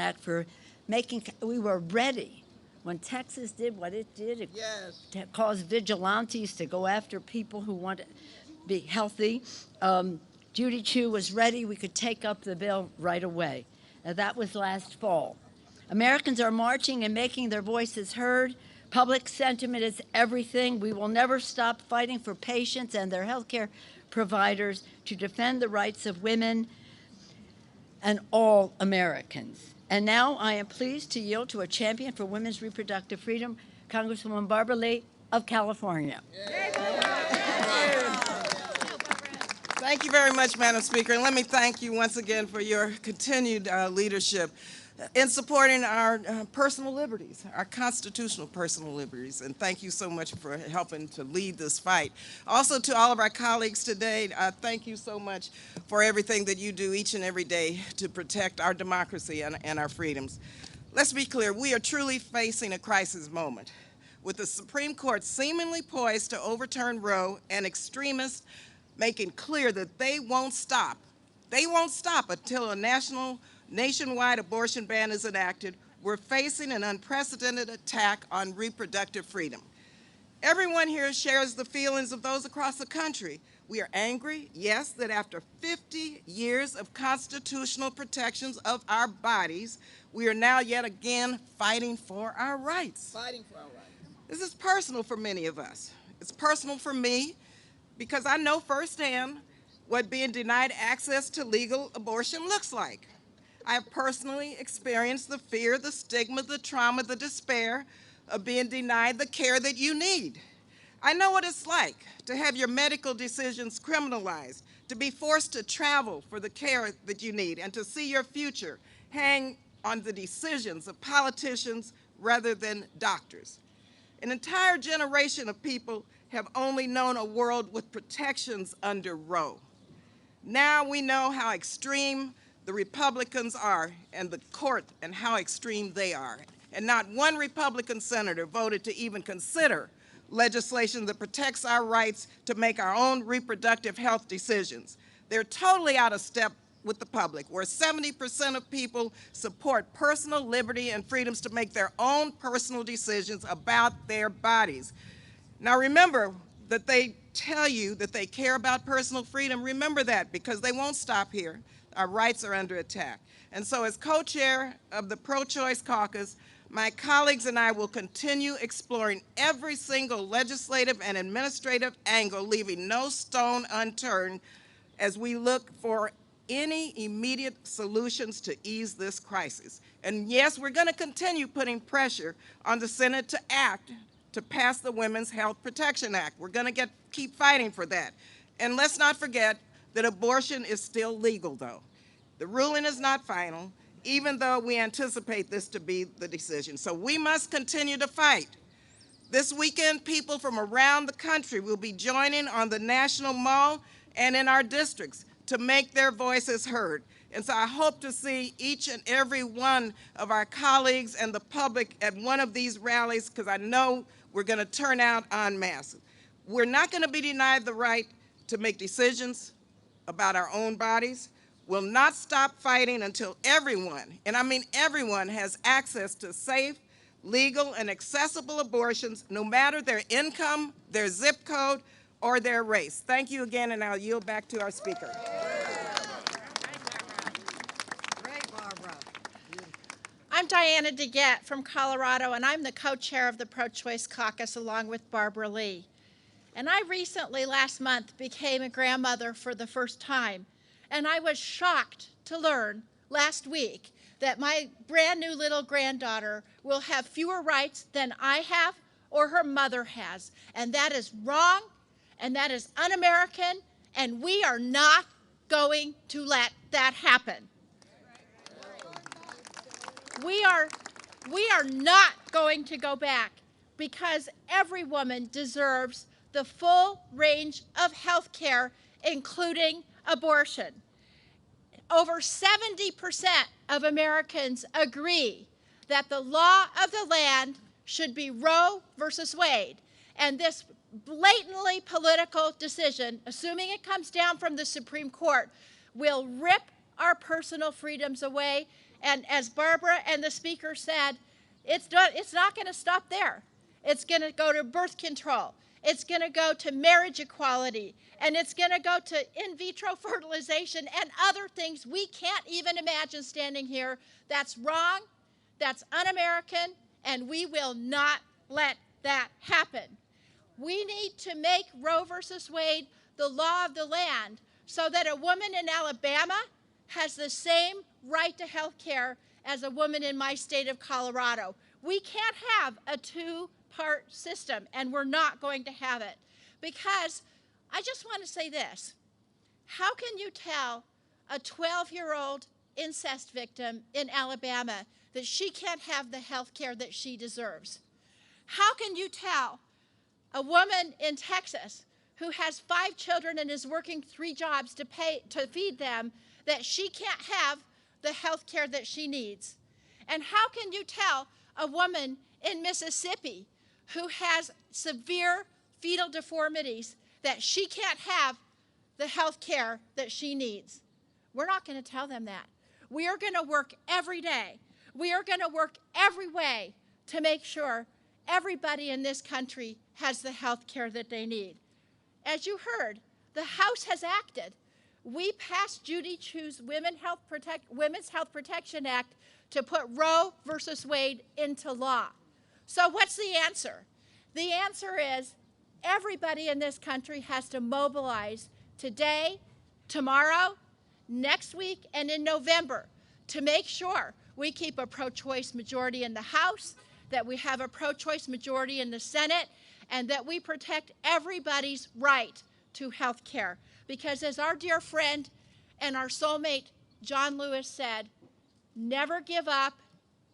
attack for making, we were ready. When Texas did what it did, it caused vigilantes to go after people who want to be healthy. Judy Chu was ready. We could take up the bill right away. Now, that was last fall. Americans are marching and making their voices heard. Public sentiment is everything. We will never stop fighting for patients and their healthcare providers to defend the rights of women and all Americans. And now I am pleased to yield to a champion for women's reproductive freedom, Congresswoman Barbara Lee of California. Thank you very much, Madam Speaker. And let me thank you once again for your continued leadership in supporting our personal liberties, our constitutional personal liberties. And thank you so much for helping to lead this fight. Also, to all of our colleagues today, thank you so much for everything that you do each and every day to protect our democracy and our freedoms. Let's be clear, we are truly facing a crisis moment, with the Supreme Court seemingly poised to overturn Roe and extremists making clear that they won't stop. They won't stop until a nationwide abortion ban is enacted. We're facing an unprecedented attack on reproductive freedom. Everyone here shares the feelings of those across the country. We are angry, yes, that after 50 years of constitutional protections of our bodies, we are now yet again fighting for our rights. Fighting for our rights. This is personal for many of us. It's personal for me because I know firsthand what being denied access to legal abortion looks like. I have personally experienced the fear, the stigma, the trauma, the despair of being denied the care that you need. I know what it's like to have your medical decisions criminalized, to be forced to travel for the care that you need, and to see your future hang on the decisions of politicians rather than doctors. An entire generation of people have only known a world with protections under Roe. Now we know how extreme the Republicans are and the court and how extreme they are. And not one Republican senator voted to even consider legislation that protects our rights to make our own reproductive health decisions. They're totally out of step with the public, where 70% of people support personal liberty and freedoms to make their own personal decisions about their bodies. Now remember that they tell you that they care about personal freedom. Remember that, because they won't stop here. Our rights are under attack. And so as co-chair of the Pro-Choice Caucus, my colleagues and I will continue exploring every single legislative and administrative angle, leaving no stone unturned as we look for any immediate solutions to ease this crisis. And yes, we're going to continue putting pressure on the Senate to act to pass the Women's Health Protection Act. We're going to keep fighting for that. And let's not forget that abortion is still legal, though. The ruling is not final, even though we anticipate this to be the decision. So we must continue to fight. This weekend, people from around the country will be joining on the National Mall and in our districts to make their voices heard. And so I hope to see each and every one of our colleagues and the public at one of these rallies, because I know we're going to turn out en masse. We're not going to be denied the right to make decisions about our own bodies. We'll not stop fighting until everyone, and I mean everyone, has access to safe, legal, and accessible abortions, no matter their income, their zip code, or their race. Thank you again, and I'll yield back to our speaker. Great, Barbara. I'm Diana DeGette from Colorado, and I'm the co-chair of the Pro-Choice Caucus along with Barbara Lee. And I recently, last month, became a grandmother for the first time. And I was shocked to learn last week that my brand new little granddaughter will have fewer rights than I have or her mother has. And that is wrong, and that is un-American, and we are not going to let that happen. We are not going to go back, because every woman deserves the full range of health care, including abortion. Over 70% of Americans agree that the law of the land should be Roe versus Wade. And this blatantly political decision, assuming it comes down from the Supreme Court, will rip our personal freedoms away And as Barbara and the speaker said, it's not going to stop there. It's going to go to birth control. It's going to go to marriage equality. And it's going to go to in vitro fertilization and other things we can't even imagine standing here. That's wrong. That's un-American. And we will not let that happen. We need to make Roe versus Wade the law of the land so that a woman in Alabama has the same right to health care as a woman in my state of Colorado. We can't have a two-part system, and we're not going to have it. Because I just want to say this. How can you tell a 12-year-old incest victim in Alabama that she can't have the health care that she deserves? How can you tell a woman in Texas who has 5 children and is working 3 jobs to feed them that she can't have the health care that she needs? And how can you tell a woman in Mississippi who has severe fetal deformities that she can't have the health care that she needs? We're not going to tell them that. We are going to work every day. We are going to work every way to make sure everybody in this country has the health care that they need. As you heard, the House has acted. We passed Judy Chu's Women's Health Protection Act to put Roe versus Wade into law. So what's the answer? The answer is everybody in this country has to mobilize today, tomorrow, next week, and in November to make sure we keep a pro-choice majority in the House, that we have a pro-choice majority in the Senate, and that we protect everybody's right to health care. Because as our dear friend and our soulmate John Lewis said, never give up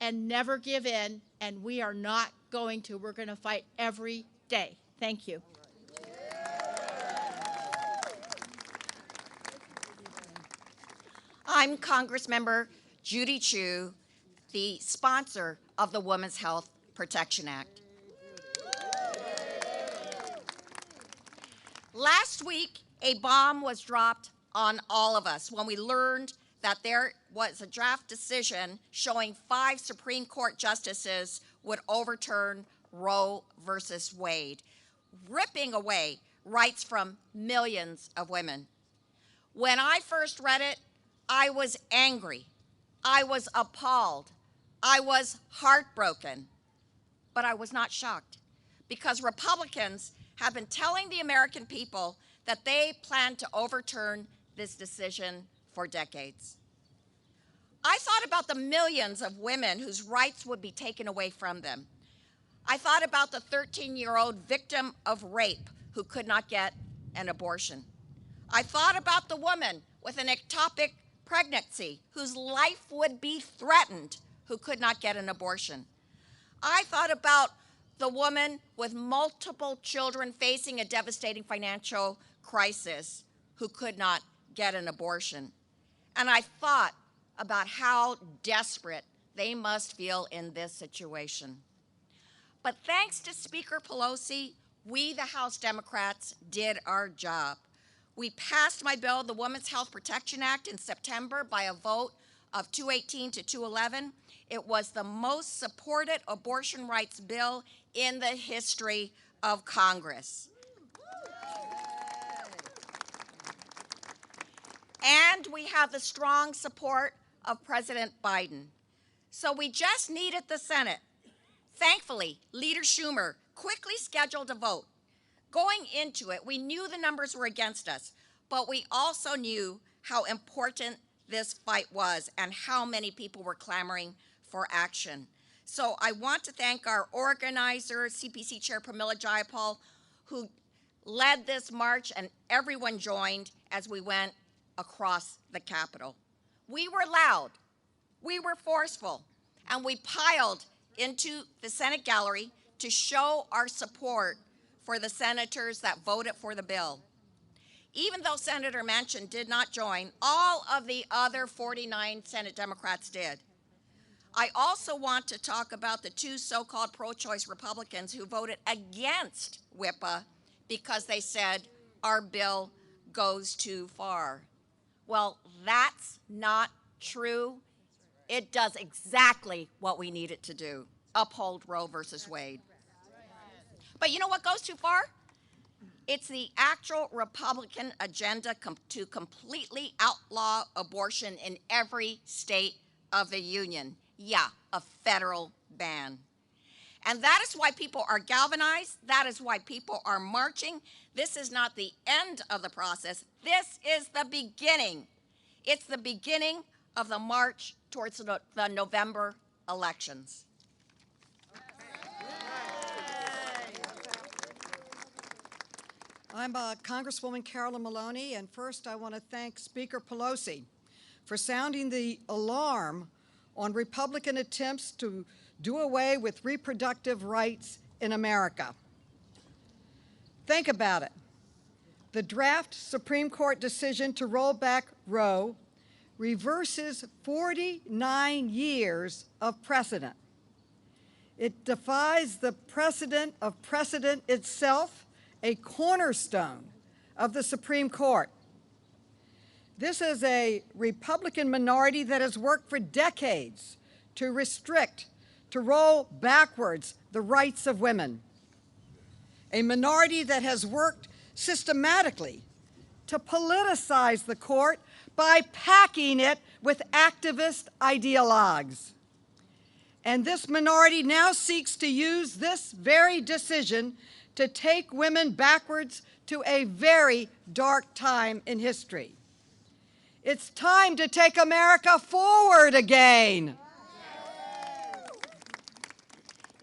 and never give in, and we are not going to. We're going to fight every day. Thank you. I'm Congressmember Judy Chu, the sponsor of the Women's Health Protection Act. Last week, a bomb was dropped on all of us when we learned that there was a draft decision showing 5 Supreme Court justices would overturn Roe versus Wade, ripping away rights from millions of women. When I first read it, I was angry. I was appalled. I was heartbroken. But I was not shocked, because Republicans have been telling the American people that they plan to overturn this decision for decades. I thought about the millions of women whose rights would be taken away from them. I thought about the 13-year-old victim of rape who could not get an abortion. I thought about the woman with an ectopic pregnancy whose life would be threatened who could not get an abortion. I thought about the woman with multiple children facing a devastating financial crisis who could not get an abortion. And I thought about how desperate they must feel in this situation. But thanks to Speaker Pelosi, we, the House Democrats, did our job. We passed my bill, the Women's Health Protection Act, in September by a vote of 218 to 211. It was the most supported abortion rights bill in the history of Congress. And we have the strong support of President Biden. So we just needed the Senate. Thankfully, Leader Schumer quickly scheduled a vote. Going into it, we knew the numbers were against us, but we also knew how important this fight was and how many people were clamoring for action. So I want to thank our organizer, CPC Chair Pramila Jayapal, who led this march, and everyone joined as we went across the Capitol. We were loud, we were forceful, and we piled into the Senate gallery to show our support for the senators that voted for the bill. Even though Senator Manchin did not join, all of the other 49 Senate Democrats did. I also want to talk about the 2 so-called pro-choice Republicans who voted against WIPA because they said our bill goes too far. Well, that's not true. it does exactly what we need it to do, uphold Roe versus Wade. But you know what goes too far? It's the actual Republican agenda to completely outlaw abortion in every state of the union. Yeah, a federal ban. And that is why people are galvanized. That is why people are marching. This is not the end of the process. This is the beginning. It's the beginning of the march towards the November elections. I'm Congresswoman Carolyn Maloney, and first I want to thank Speaker Pelosi for sounding the alarm on Republican attempts to do away with reproductive rights in America. Think about it. The draft Supreme Court decision to roll back Roe reverses 49 years of precedent. It defies the precedent of precedent itself, a cornerstone of the Supreme Court. This is a Republican minority that has worked for decades to restrict, to roll backwards the rights of women. A minority that has worked systematically to politicize the court by packing it with activist ideologues. And this minority now seeks to use this very decision to take women backwards to a very dark time in history. It's time to take America forward again.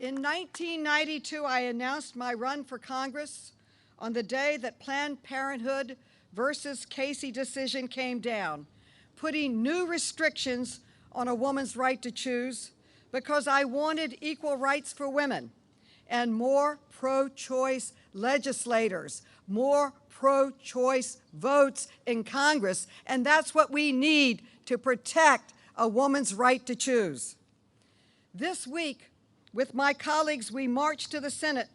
In 1992, I announced my run for Congress on the day that Planned Parenthood versus Casey decision came down, putting new restrictions on a woman's right to choose because I wanted equal rights for women and more pro-choice legislators, more pro-choice votes in Congress, and that's what we need to protect a woman's right to choose. This week, with my colleagues, we marched to the Senate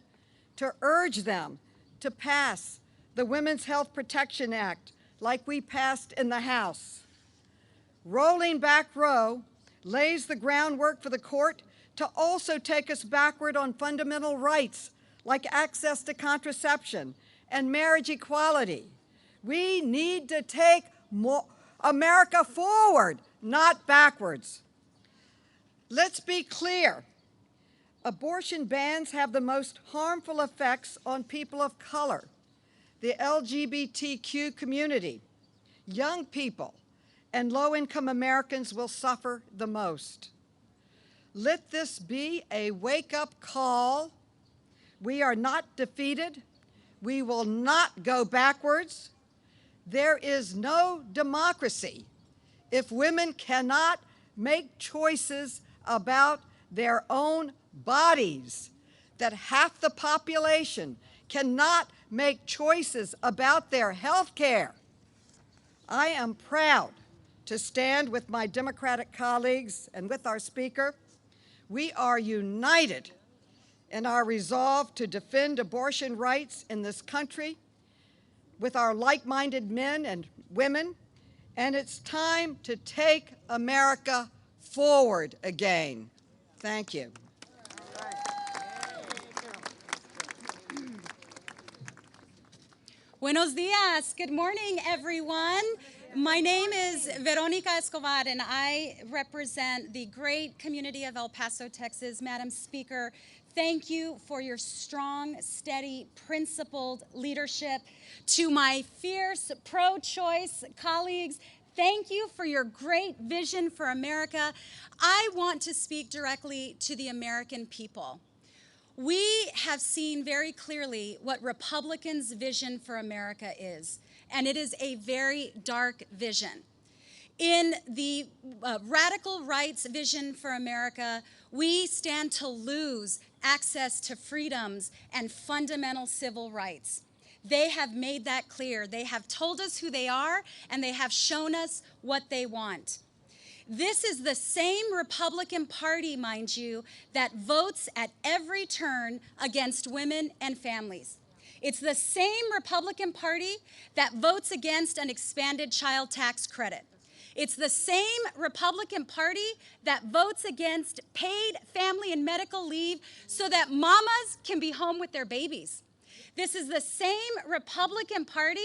to urge them to pass the Women's Health Protection Act like we passed in the House. Rolling back Roe lays the groundwork for the court to also take us backward on fundamental rights like access to contraception and marriage equality. We need to take America forward, not backwards. Let's be clear. Abortion bans have the most harmful effects on people of color, the LGBTQ community, young people, and low-income Americans will suffer the most. Let this be a wake-up call. We are not defeated. We will not go backwards. There is no democracy if women cannot make choices about their own bodies, that half the population cannot make choices about their health care. I am proud to stand with my Democratic colleagues and with our Speaker. We are united in our resolve to defend abortion rights in this country with our like-minded men and women, and it's time to take America forward again. Thank you. Buenos dias. Good morning, everyone. My name is Veronica Escobar, and I represent the great community of El Paso, Texas. Madam Speaker, thank you for your strong, steady, principled leadership. To my fierce pro-choice colleagues, thank you for your great vision for America. I want to speak directly to the American people. We have seen very clearly what Republicans' vision for America is, and it is a very dark vision. In the radical rights vision for America, we stand to lose access to freedoms and fundamental civil rights. They have made that clear. They have told us who they are, and they have shown us what they want. This is the same Republican Party, mind you, that votes at every turn against women and families. It's the same Republican Party that votes against an expanded child tax credit. It's the same Republican Party that votes against paid family and medical leave so that mamas can be home with their babies. This is the same Republican Party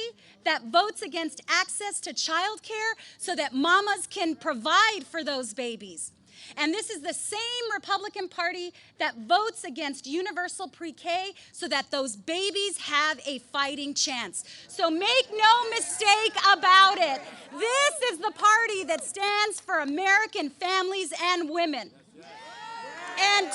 that votes against access to child care so that mamas can provide for those babies. And this is the same Republican Party that votes against universal pre-K so that those babies have a fighting chance. So make no mistake about it. This is the party that stands for American families and women. And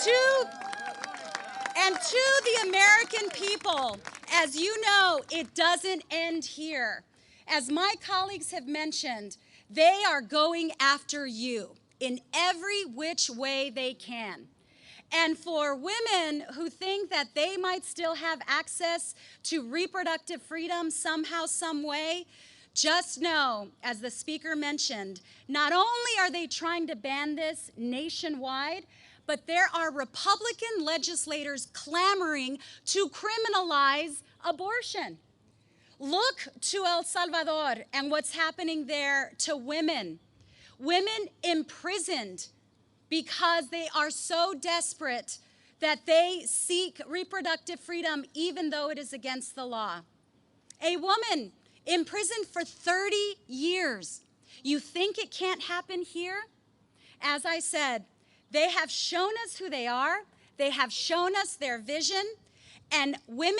to the American people, as you know, it doesn't end here. As my colleagues have mentioned, they are going after you in every which way they can. And for women who think that they might still have access to reproductive freedom somehow, some way, just know, as the speaker mentioned, not only are they trying to ban this nationwide, but there are Republican legislators clamoring to criminalize abortion. Look to El Salvador and what's happening there to women. Women imprisoned because they are so desperate that they seek reproductive freedom even though it is against the law. A woman imprisoned for 30 years. You think it can't happen here? As I said, they have shown us who they are. They have shown us their vision. And women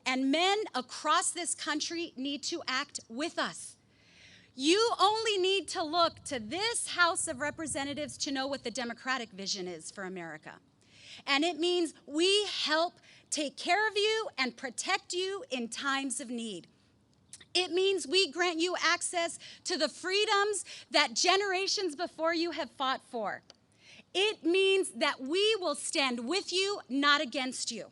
and men across this country need to act with us. You only need to look to this House of Representatives to know what the Democratic vision is for America. And it means we help take care of you and protect you in times of need. It means we grant you access to the freedoms that generations before you have fought for. It means that we will stand with you, not against you.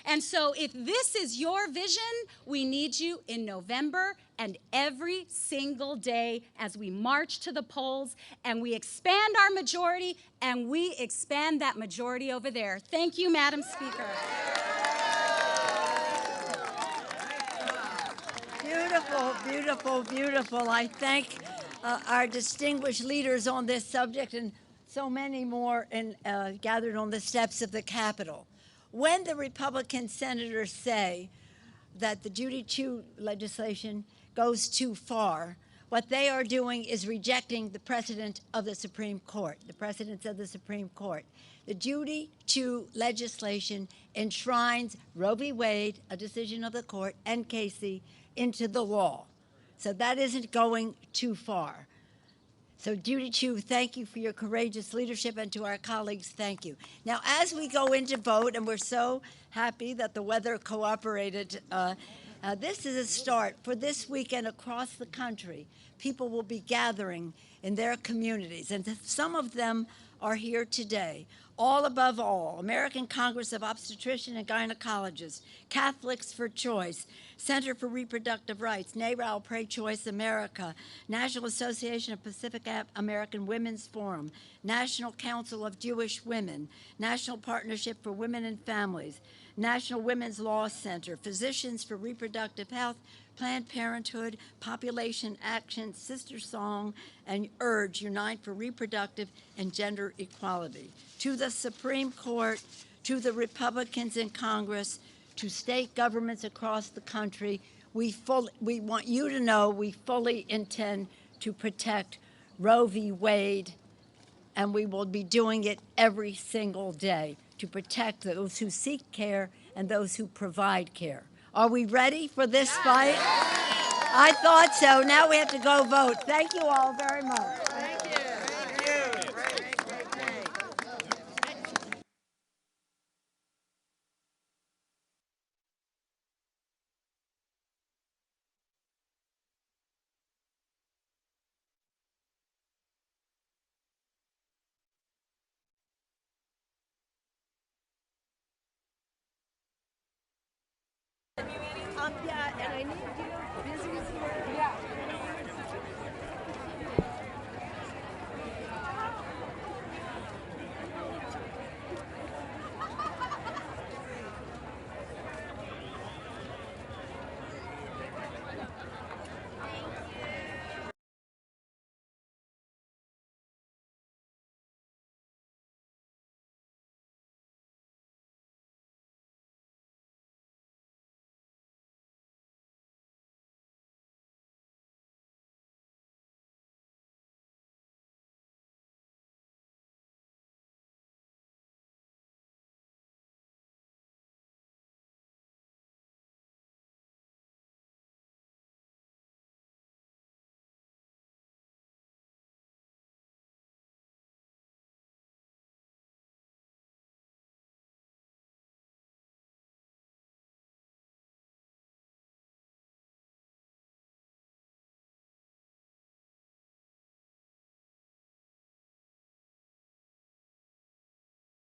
And so if this is your vision, we need you in November and every single day as we march to the polls and we expand our majority and we expand that majority over there. Thank you, Madam Speaker. Beautiful, beautiful, beautiful. I thank our distinguished leaders on this subject and so many more gathered on the steps of the Capitol. When the Republican senators say that the Judy Chu legislation goes too far, what they are doing is rejecting the precedent of the Supreme Court, the precedents of the Supreme Court. The Judy Chu legislation enshrines Roe v. Wade, a decision of the court, and Casey into the law. So that isn't going too far. So Judy Chu, thank you for your courageous leadership, and to our colleagues, thank you. Now, as we go into vote, and we're so happy that the weather cooperated, this is a start for this weekend across the country. People will be gathering in their communities, and some of them are here today. All above all, American Congress of Obstetricians and Gynecologists, Catholics for Choice, Center for Reproductive Rights, NARAL Pro-Choice America, National Association of Pacific American Women's Forum, National Council of Jewish Women, National Partnership for Women and Families, National Women's Law Center, Physicians for Reproductive Health, Planned Parenthood, Population Action, Sister Song, and URGE, Unite for Reproductive and Gender Equality. To the Supreme Court, to the Republicans in Congress, to state governments across the country, we want you to know we fully intend to protect Roe v. Wade, and we will be doing it every single day to protect those who seek care and those who provide care. Are we ready for this fight? I thought so. Now we have to go vote. Thank you all very much. Thank you. Thank you. Great, great day. Yeah, and I need you busy here. Yeah.